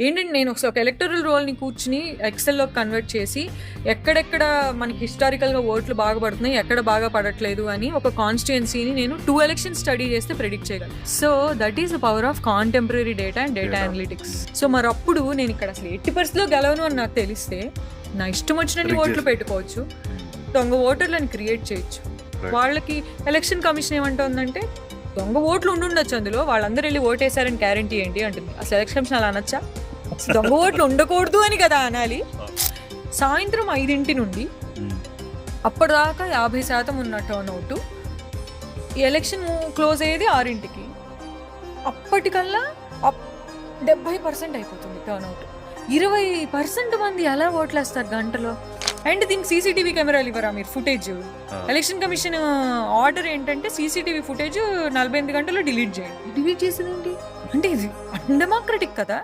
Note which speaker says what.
Speaker 1: ఏంటంటే నేను ఒక ఎలక్టరల్ రోల్ని కూర్చుని ఎక్సెల్లోకి కన్వర్ట్ చేసి ఎక్కడెక్కడ మనకి హిస్టారికల్గా ఓట్లు బాగా పడుతున్నాయి, ఎక్కడ బాగా పడట్లేదు అని ఒక కాన్స్టిట్యుయెన్సీని నేను 2 ఎలక్షన్స్ స్టడీ చేస్తే ప్రెడిక్ట్ చేయగలను. So that is the power of contemporary data and data analytics. So మరి అప్పుడు నేను ఇక్కడ అసలు 80% గెలవను అని నాకు తెలిస్తే నా ఇష్టం వచ్చినన్ని ఓట్లు పెట్టుకోవచ్చు, దొంగ ఓటర్లను క్రియేట్ చేయొచ్చు. వాళ్ళకి ఎలక్షన్ కమిషన్ ఏమంటుందంటే దొంగ ఓట్లు ఉండుండొచ్చు, అందులో వాళ్ళందరూ వెళ్ళి ఓటేశారని గ్యారంటీ ఏంటి అంటుంది. అసలు ఎలక్షన్ కమిషన్ అలా అనొచ్చా? దొంగ ఓట్లు ఉండకూడదు అని కదా అనాలి. సాయంత్రం 5 నుండి అప్పటిదాకా 50% ఉన్న టర్న్ అవుట్, ఎలక్షన్ క్లోజ్ అయ్యేది 6కి, అప్పటికల్లా 70% అయిపోతుంది టర్న్ అవుట్. 20% మంది ఎలా ఓట్లేస్తారు గంటలో? అండ్ దీనికి సీసీటీవీ కెమెరాలు ఇవ్వరా మీరు? ఫుటేజ్ ఎలక్షన్ కమిషన్ ఆర్డర్ ఏంటంటే సీసీటీవీ ఫుటేజ్ 48 గంటల్లో డిలీట్ చేయండి. డిలీట్ చేసేది ఏంటి అంటే ఇది అన్డెమోక్రటిక్ కదా.